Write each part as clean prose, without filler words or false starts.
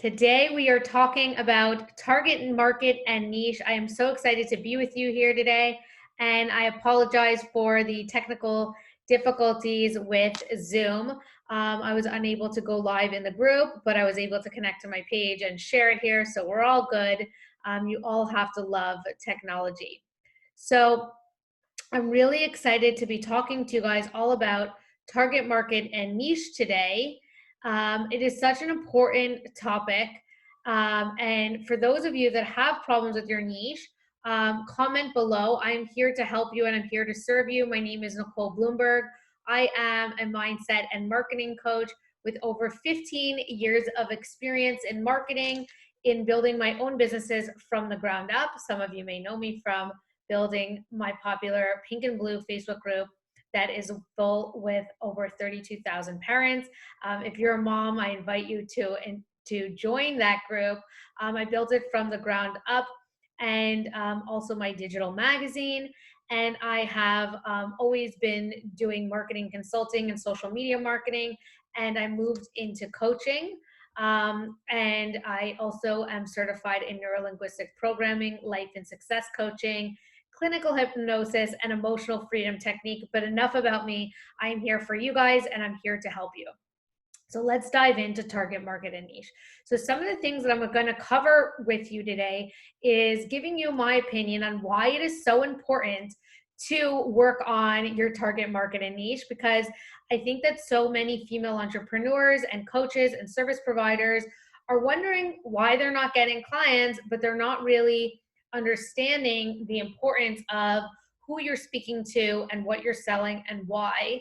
Today we are talking about target market and niche. I am so excited to be with you here today, and I apologize for the technical difficulties with Zoom. I was unable to go live in the group, but I was able to connect to my page and share it here, so we're all good. You all have to love technology. So I'm really excited to be talking to you guys all about target market and niche today. It is such an important topic. And for those of you that have problems with your niche, comment below. I'm here to help you and I'm here to serve you. My name is Nicole Bloomberg. I am a mindset and marketing coach with over 15 years of experience in marketing, in building my own businesses from the ground up. Some of you may know me from building my popular Pink and Blue Facebook group that is full with over 32,000 parents. If you're a mom, I invite you to join that group. I built it from the ground up, and also my digital magazine. And I have always been doing marketing consulting and social media marketing, and I moved into coaching. And I also am certified in neurolinguistic programming, life and success coaching, clinical hypnosis, and emotional freedom technique. But enough about me. I'm here for you guys and I'm here to help you. So let's dive into target market and niche. So some of the things that I'm going to cover with you today is giving you my opinion on why it is so important to work on your target market and niche, because I think that so many female entrepreneurs and coaches and service providers are wondering why they're not getting clients, but they're not really understanding the importance of who you're speaking to and what you're selling and why.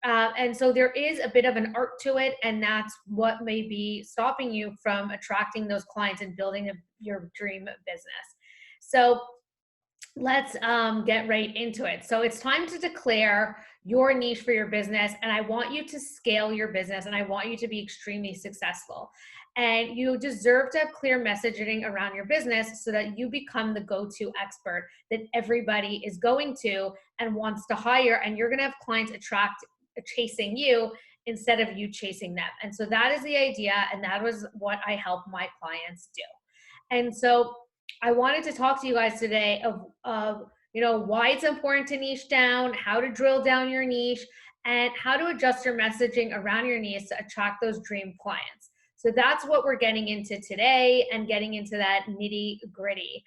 And so there is a bit of an art to it, and that's what may be stopping you from attracting those clients and building your dream business. So let's get right into it. So it's time to declare your niche for your business, and I want you to scale your business, and I want you to be extremely successful. And you deserve to have clear messaging around your business so that you become the go-to expert that everybody is going to and wants to hire, and you're going to have clients chasing you instead of you chasing them. And so that is the idea, and that was what I help my clients do. And so I wanted to talk to you guys today of why it's important to niche down, how to drill down your niche, and how to adjust your messaging around your niche to attract those dream clients. So that's what we're getting into today, and getting into that nitty gritty.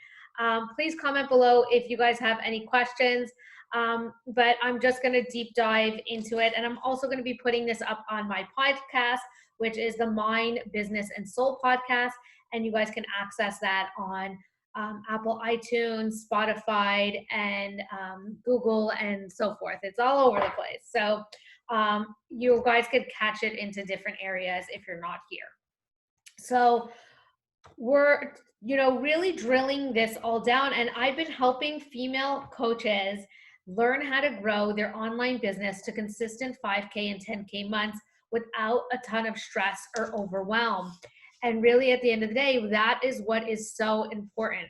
Please comment below if you guys have any questions. But I'm just going to deep dive into it. And I'm also going to be putting this up on my podcast, which is the Mind, Business, and Soul podcast. And you guys can access that on Apple iTunes, Spotify, and Google, and so forth. It's all over the place. So you guys could catch it into different areas if you're not here. So we're really drilling this all down, and I've been helping female coaches learn how to grow their online business to consistent 5K and 10K months without a ton of stress or overwhelm. And really, at the end of the day, that is what is so important.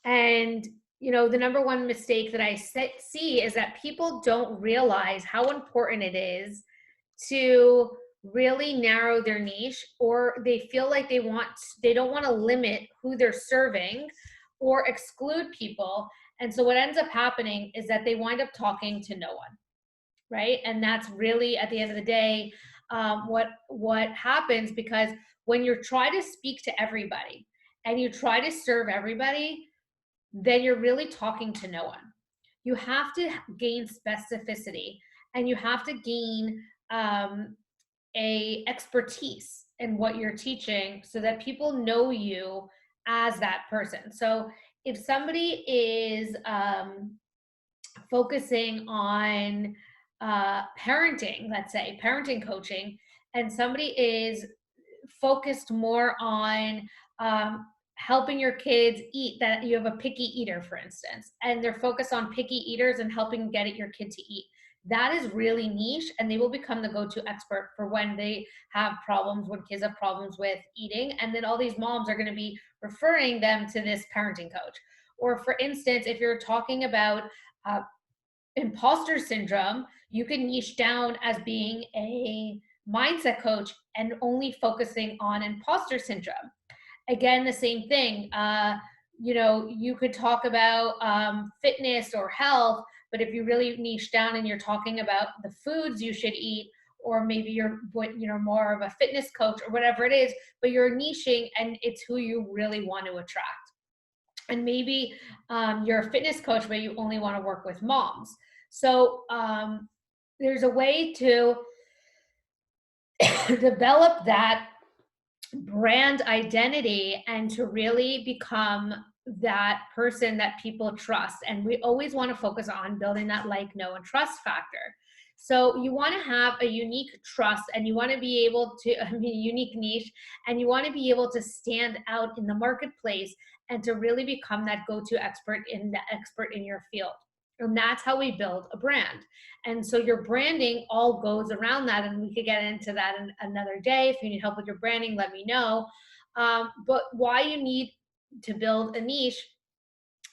And the number one mistake that I see is that people don't realize how important it is to really narrow their niche, or they feel like they don't want to limit who they're serving or exclude people. And so what ends up happening is that they wind up talking to no one, right? And that's really, at the end of the day, what happens, because when you try to speak to everybody and you try to serve everybody, then you're really talking to no one. You have to gain specificity, and you have to gain a expertise in what you're teaching so that people know you as that person. So if somebody is focusing on parenting, let's say parenting coaching, and somebody is focused more on helping your kids eat, that you have a picky eater, for instance, and they're focused on picky eaters and helping get your kid to eat. That is really niche, and they will become the go-to expert for when they have problems, when kids have problems with eating. And then all these moms are going to be referring them to this parenting coach. Or for instance, if you're talking about imposter syndrome, you can niche down as being a mindset coach and only focusing on imposter syndrome. Again, the same thing. You could talk about fitness or health, but if you really niche down and you're talking about the foods you should eat, or maybe you're more of a fitness coach or whatever it is, but you're niching and it's who you really want to attract. And maybe you're a fitness coach, but you only want to work with moms. So there's a way to develop that brand identity and to really become that person that people trust. And we always want to focus on building that like, know, and trust factor. So you want to have a unique trust and you want to be able to, unique niche, and you want to be able to stand out in the marketplace and to really become that go-to expert in your field. And that's how we build a brand. And so your branding all goes around that. And we could get into that in another day. If you need help with your branding, let me know. But why you need to build a niche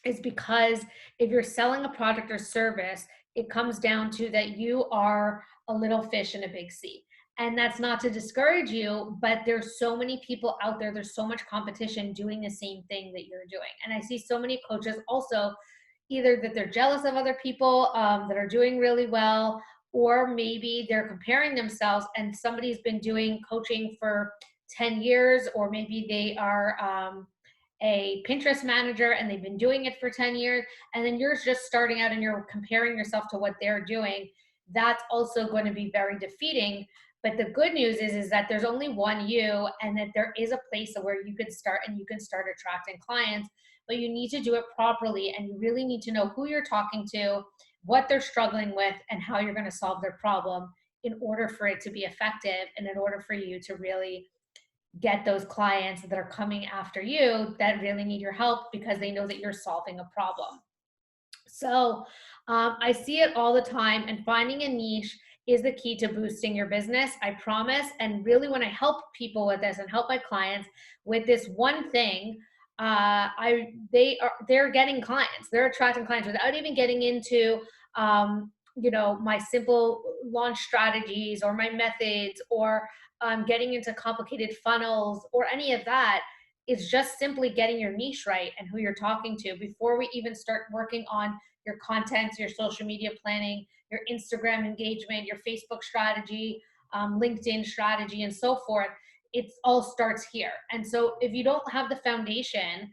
is because if you're selling a product or service, it comes down to that you are a little fish in a big sea. And that's not to discourage you, but there's so many people out there. There's so much competition doing the same thing that you're doing. And I see so many coaches also either that they're jealous of other people that are doing really well, or maybe they're comparing themselves and somebody's been doing coaching for 10 years, or maybe they are a Pinterest manager and they've been doing it for 10 years, and then you're just starting out and you're comparing yourself to what they're doing. That's also going to be very defeating. But the good news is that there's only one you, and that there is a place where you can start and you can start attracting clients, but you need to do it properly. And you really need to know who you're talking to, what they're struggling with, and how you're going to solve their problem in order for it to be effective, and in order for you to really get those clients that are coming after you that really need your help because they know that you're solving a problem. So I see it all the time, and finding a niche is the key to boosting your business, I promise. And really, when I help people with this and help my clients with this one thing, they're getting clients, they're attracting clients without even getting into my simple launch strategies or my methods, or getting into complicated funnels or any of that. It's just simply getting your niche right and who you're talking to before we even start working on your content, your social media planning, your Instagram engagement, your Facebook strategy, LinkedIn strategy, and so forth. It all starts here. And so if you don't have the foundation,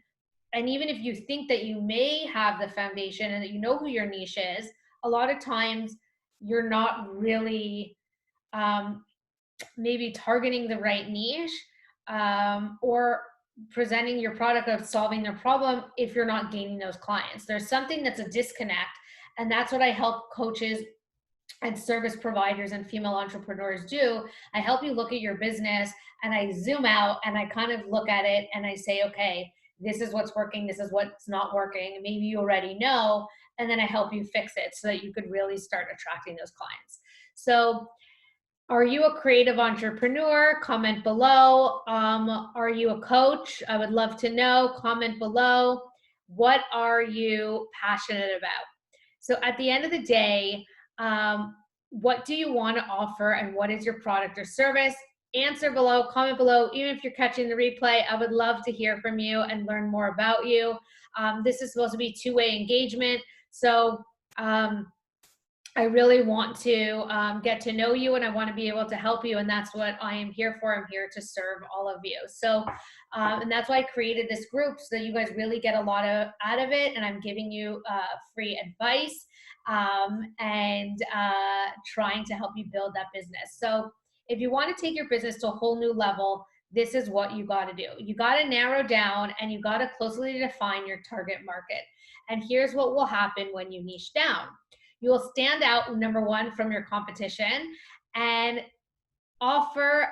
and even if you think that you may have the foundation and that you know who your niche is, a lot of times you're not really maybe targeting the right niche, or presenting your product of solving their problem if you're not gaining those clients. There's something that's a disconnect, and that's what I help coaches and service providers and female entrepreneurs do. I help you look at your business and I zoom out and I kind of look at it and I say, okay, this is what's working, this is what's not working. Maybe you already know, and then I help you fix it so that you could really start attracting those clients. So are you a creative entrepreneur? Comment below. Are you a coach? I would love to know. Comment below. What are you passionate about? So at the end of the day, what do you want to offer and what is your product or service? Answer below, comment below. Even if you're catching the replay, I would love to hear from you and learn more about you. This is supposed to be two-way engagement. So I really want to get to know you, and I want to be able to help you, and that's what I am here for. I'm here to serve all of you. So, and that's why I created this group, so that you guys really get a lot out of it, and I'm giving you free advice and trying to help you build that business. So if you want to take your business to a whole new level, this is what you got to do. You got to narrow down and you got to closely define your target market. And here's what will happen when you niche down. You will stand out, number one, from your competition and offer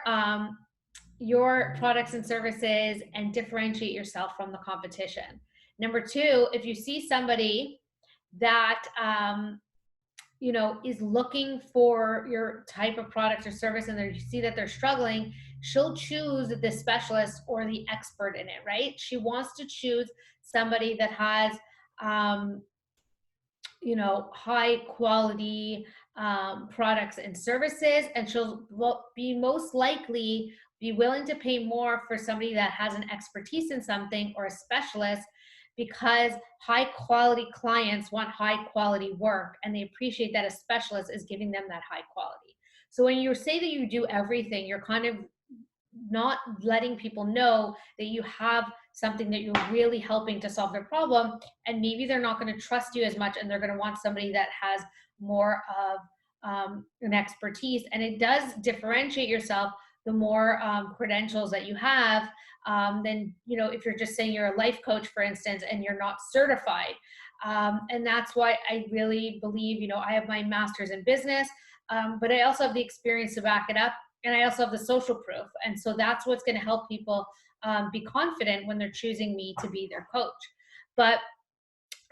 your products and services and differentiate yourself from the competition. Number two, if you see somebody that is looking for your type of product or service, and you see that they're struggling, she'll choose the specialist or the expert in it, right? She wants to choose somebody that has high quality products and services, and she'll be most likely be willing to pay more for somebody that has an expertise in something or a specialist, because high quality clients want high quality work and they appreciate that a specialist is giving them that high quality. So when you say that you do everything, you're kind of not letting people know that you have something that you're really helping to solve their problem, and maybe they're not going to trust you as much and they're going to want somebody that has more of an expertise. And it does differentiate yourself the more credentials that you have, than, you know, if you're just saying you're a life coach, for instance, and you're not certified. And that's why I really believe, you know, I have my master's in business, but I also have the experience to back it up, and I also have the social proof. And so that's what's going to help people be confident when they're choosing me to be their coach. But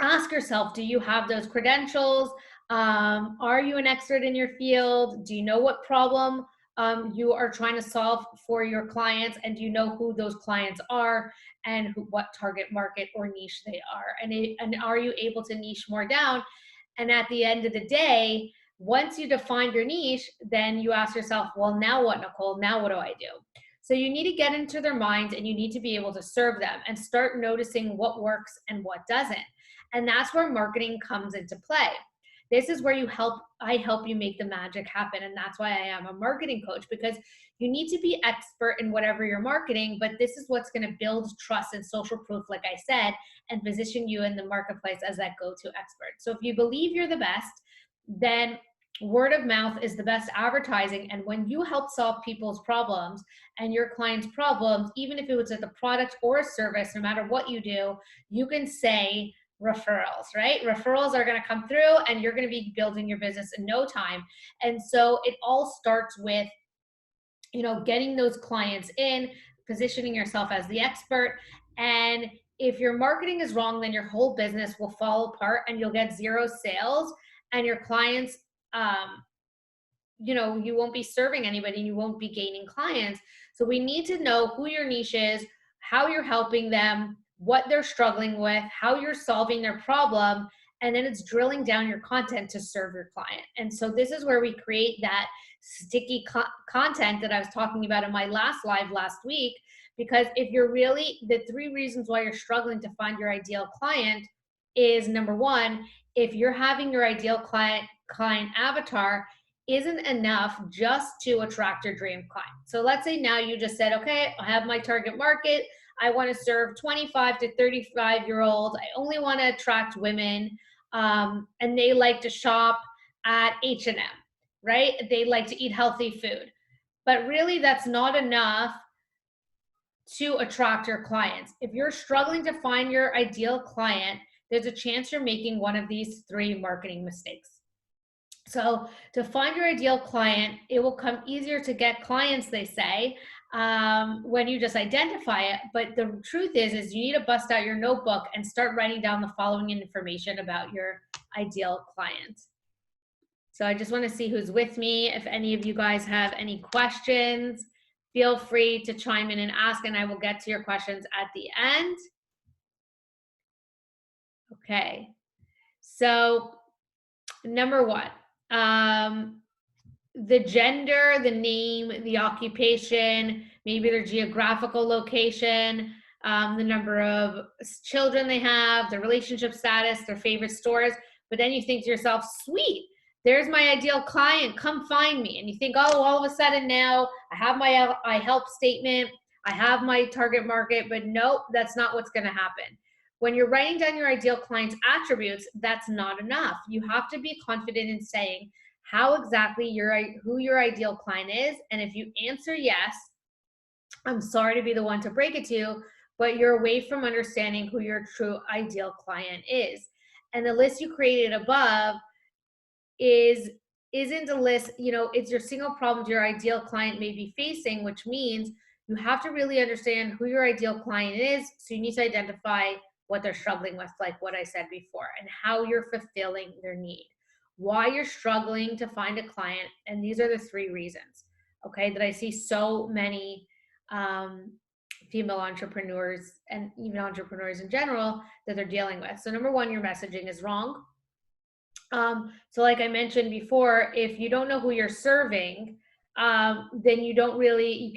ask yourself, do you have those credentials? Are you an expert in your field? Do you know what problem you are trying to solve for your clients? And do you know who those clients are and what target market or niche they are? And are you able to niche more down? And at the end of the day, once you define your niche, then you ask yourself, well, now what, Nicole? Now what do I do? So you need to get into their minds and you need to be able to serve them and start noticing what works and what doesn't. And that's where marketing comes into play. This is where I help you make the magic happen. And that's why I am a marketing coach, because you need to be expert in whatever you're marketing, but this is what's going to build trust and social proof, like I said, and position you in the marketplace as that go-to expert. So if you believe you're the best, then word of mouth is the best advertising. And when you help solve people's problems and your clients' problems, even if it was at the product or a service, no matter what you do, you can say referrals, right? Referrals are going to come through and you're going to be building your business in no time. And so it all starts with, you know, getting those clients in, positioning yourself as the expert. And if your marketing is wrong, then your whole business will fall apart and you'll get zero sales, and your clients, you know, you won't be serving anybody, you won't be gaining clients. So we need to know who your niche is, how you're helping them, what they're struggling with, how you're solving their problem, and then it's drilling down your content to serve your client. And so this is where we create that sticky content that I was talking about in my last live last week. Because if you're really, the 3 reasons why you're struggling to find your ideal client is, number 1, if you're having your ideal client avatar isn't enough just to attract your dream client. So let's say now you just said, okay, I have my target market. I want to serve 25 to 35-year-olds. I only want to attract women, and they like to shop at H&M, right? They like to eat healthy food. But really, that's not enough to attract your clients. If you're struggling to find your ideal client, there's a chance you're making one of these 3 marketing mistakes. So to find your ideal client, it will come easier to get clients, they say, when you just identify it. But the truth is you need to bust out your notebook and start writing down the following information about your ideal client. So I just want to see who's with me. If any of you guys have any questions, feel free to chime in and ask, and I will get to your questions at the end. Okay. So number 1, the gender, the name, the occupation, maybe their geographical location, the number of children they have, their relationship status, their favorite stores. But then you think to yourself, sweet, there's my ideal client, come find me. And you think, oh, all of a sudden now I have my I help statement, I have my target market, but nope, that's not what's going to happen. When you're writing down your ideal client's attributes, that's not enough. You have to be confident in saying how exactly who your ideal client is. And if you answer yes, I'm sorry to be the one to break it to you, but you're away from understanding who your true ideal client is. And the list you created above isn't a list, you know, it's your single problems your ideal client may be facing, which means you have to really understand who your ideal client is. So you need to identify what they're struggling with, like what I said before, and how you're fulfilling their need, why you're struggling to find a client. And these are the 3 reasons, okay, that I see so many female entrepreneurs and even entrepreneurs in general that they're dealing with. So number 1, your messaging is wrong. So like I mentioned before, if you don't know who you're serving, then you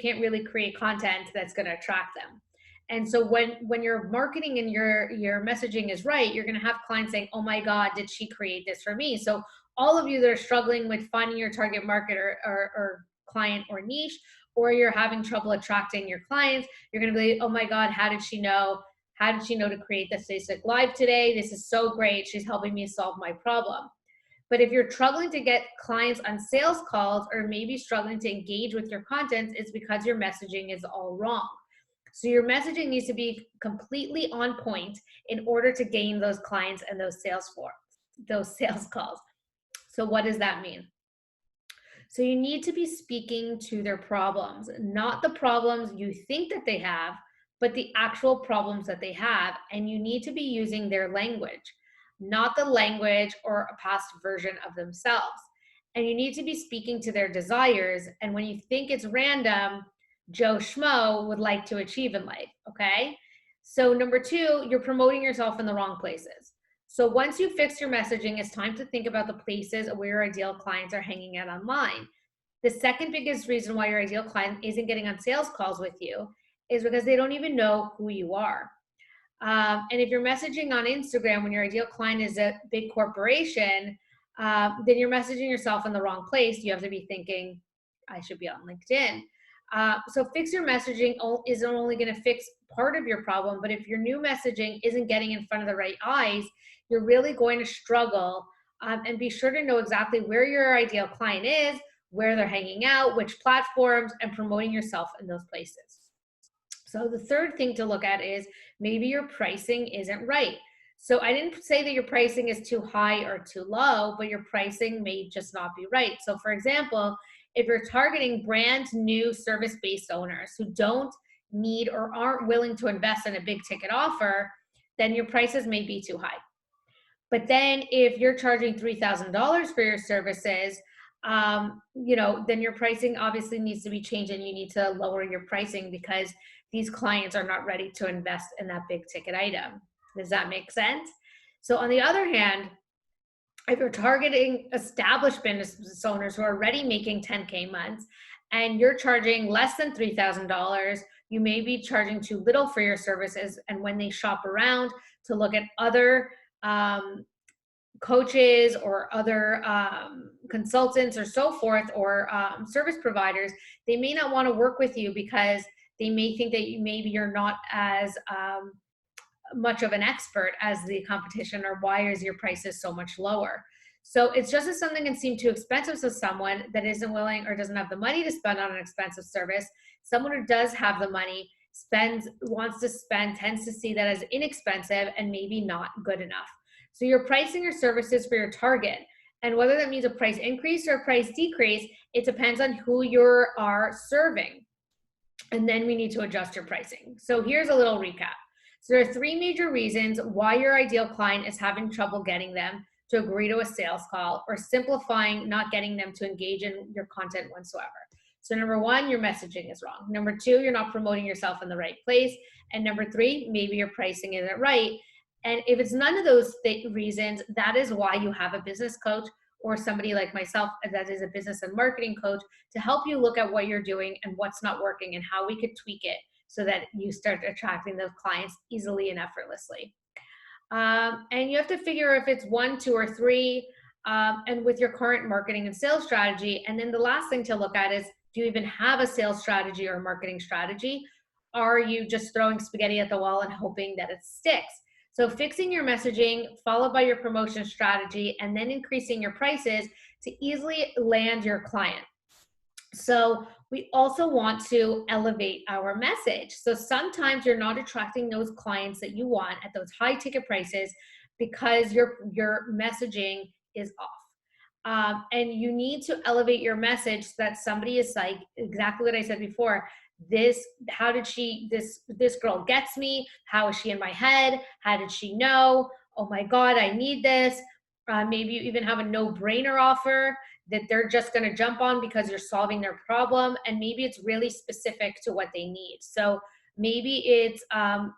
can't really create content that's going to attract them. And so when your marketing and your messaging is right, you're going to have clients saying, "Oh my God, did she create this for me?" So all of you that are struggling with finding your target market or client or niche, or you're having trouble attracting your clients, you're going to be like, "Oh my God, how did she know? How did she know to create this Facebook Live today? This is so great. She's helping me solve my problem." But if you're struggling to get clients on sales calls or maybe struggling to engage with your content, it's because your messaging is all wrong. So your messaging needs to be completely on point in order to gain those clients and those sales calls. So what does that mean? So you need to be speaking to their problems, not the problems you think that they have, but the actual problems that they have. And you need to be using their language, not the language or a past version of themselves. And you need to be speaking to their desires. And when you think it's random, Joe Schmo would like to achieve in life. Okay. So, number two, you're promoting yourself in the wrong places. So once you fix your messaging, it's time to think about the places where your ideal clients are hanging out online. The second biggest reason why your ideal client isn't getting on sales calls with you is because they don't even know who you are. And if you're messaging on Instagram when your ideal client is a big corporation, then you're messaging yourself in the wrong place. You have to be thinking, I should be on LinkedIn. So fix your messaging isn't only going to fix part of your problem, but if your new messaging isn't getting in front of the right eyes, you're really going to struggle. And be sure to know exactly where your ideal client is, where they're hanging out, which platforms, and promoting yourself in those places. So the third thing to look at is maybe your pricing isn't right. So I didn't say that your pricing is too high or too low, but your pricing may just not be right. So for example, if you're targeting brand new service-based owners who don't need or aren't willing to invest in a big ticket offer, then your prices may be too high. But then if you're charging $3,000 for your services, then your pricing obviously needs to be changed and you need to lower your pricing because these clients are not ready to invest in that big ticket item. Does that make sense? So on the other hand, if you're targeting established business owners who are already making 10K months and you're charging less than $3,000, you may be charging too little for your services. And when they shop around to look at other coaches or other consultants or so forth, or service providers, they may not want to work with you because they may think that maybe you're not as much of an expert as the competition, or why is your prices so much lower? So it's just as something can seem too expensive to someone that isn't willing or doesn't have the money to spend on an expensive service, someone who does have the money wants to spend, tends to see that as inexpensive and maybe not good enough. So you're pricing your services for your target. And whether that means a price increase or a price decrease, it depends on who you are serving. And then we need to adjust your pricing. So here's a little recap. So there are three major reasons why your ideal client is having trouble getting them to agree to a sales call, or simplifying not getting them to engage in your content whatsoever. So number one, your messaging is wrong. Number two, you're not promoting yourself in the right place. And number three, maybe your pricing isn't right. And if it's none of those reasons, that is why you have a business coach or somebody like myself that is a business and marketing coach to help you look at what you're doing and what's not working and how we could tweak it so that you start attracting those clients easily and effortlessly. And you have to figure if it's one, two, or three, and with your current marketing and sales strategy. And then the last thing to look at is, do you even have a sales strategy or marketing strategy? Are you just throwing spaghetti at the wall and hoping that it sticks? So fixing your messaging, followed by your promotion strategy, and then increasing your prices to easily land your client. So we also want to elevate our message. So sometimes you're not attracting those clients that you want at those high ticket prices because your messaging is off. And you need to elevate your message so that somebody is like, exactly what I said before, how did this girl gets me? How is she in my head? How did she know? Oh my God, I need this. Maybe you even have a no-brainer offer that they're just going to jump on because you're solving their problem. And maybe it's really specific to what they need. So Maybe it's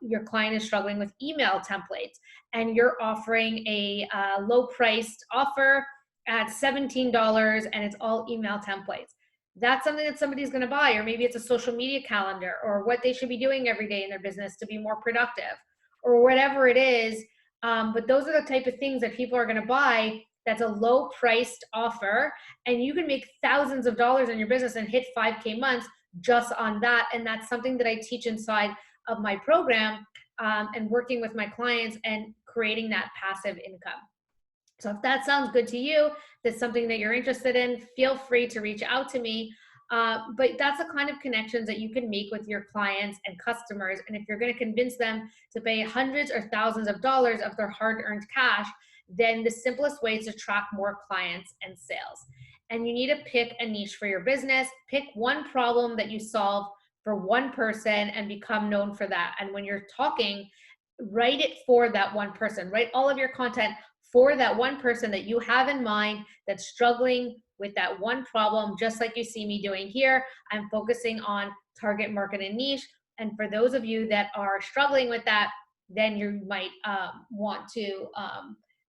your client is struggling with email templates and you're offering a low priced offer at $17 and it's all email templates. That's something that somebody's going to buy. Or maybe it's a social media calendar or what they should be doing every day in their business to be more productive or whatever it is. But those are the type of things that people are going to buy. That's a low priced offer, and you can make thousands of dollars in your business and hit 5K months just on that. And that's something that I teach inside of my program, and working with my clients and creating that passive income. So if that sounds good to you, that's something that you're interested in, feel free to reach out to me. But that's the kind of connections that you can make with your clients and customers. And if you're going to convince them to pay hundreds or thousands of dollars of their hard-earned cash, then the simplest way is to attract more clients and sales. And you need to pick a niche for your business. Pick one problem that you solve for one person and become known for that. And when you're talking, write it for that one person. Write all of your content for that one person that you have in mind that's struggling with that one problem, just like you see me doing here. I'm focusing on target market and niche. And for those of you that are struggling with that, then you might want to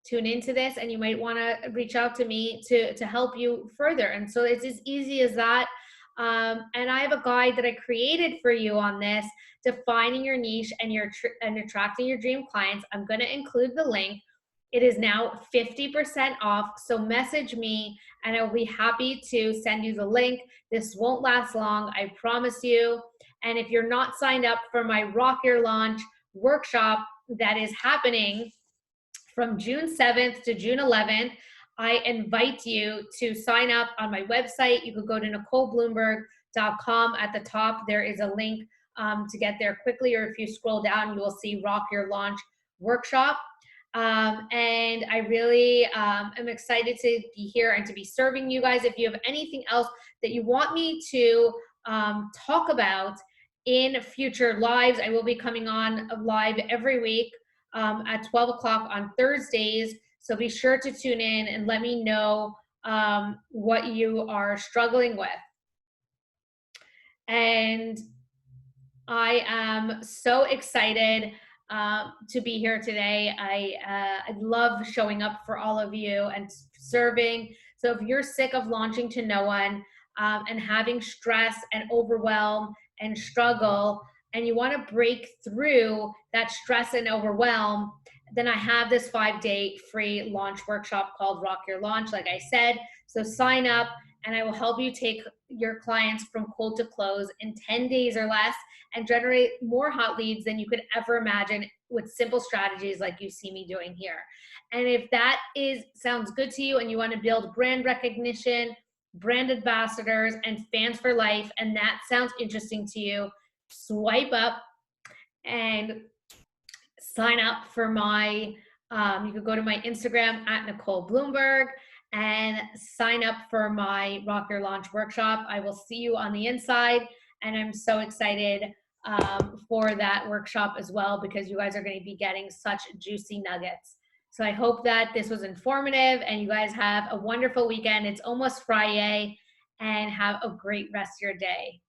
tune into this, and you might want to reach out to me to help you further. And so it's as easy as that. And I have a guide that I created for you on this, defining your niche and attracting your dream clients. I'm going to include the link. It is now 50% off. So message me and I will be happy to send you the link. This won't last long, I promise you. And if you're not signed up for my Rock Your Launch workshop that is happening from June 7th to June 11th, I invite you to sign up on my website. You could go to NicoleBloomberg.com. At the top, there is a link to get there quickly, or if you scroll down, you will see Rock Your Launch workshop. And I really am excited to be here and to be serving you guys. If you have anything else that you want me to talk about in future lives, I will be coming on live every week at 12 o'clock on Thursdays. So be sure to tune in and let me know what you are struggling with. And I am so excited to be here today. I love showing up for all of you and serving. So if you're sick of launching to no one and having stress and overwhelm and struggle, and you want to break through that stress and overwhelm, then I have this 5-day free launch workshop called Rock Your Launch, like I said. So sign up and I will help you take your clients from cold to close in 10 days or less and generate more hot leads than you could ever imagine with simple strategies like you see me doing here. And if that sounds good to you and you want to build brand recognition, brand ambassadors, and fans for life, and that sounds interesting to you, swipe up and sign up for my, you could go to my Instagram at Nicole Bloomberg and sign up for my Rock Your Launch workshop. I will see you on the inside, and I'm so excited for that workshop as well, because you guys are going to be getting such juicy nuggets. So I hope that this was informative and you guys have a wonderful weekend. It's almost Friday, and have a great rest of your day.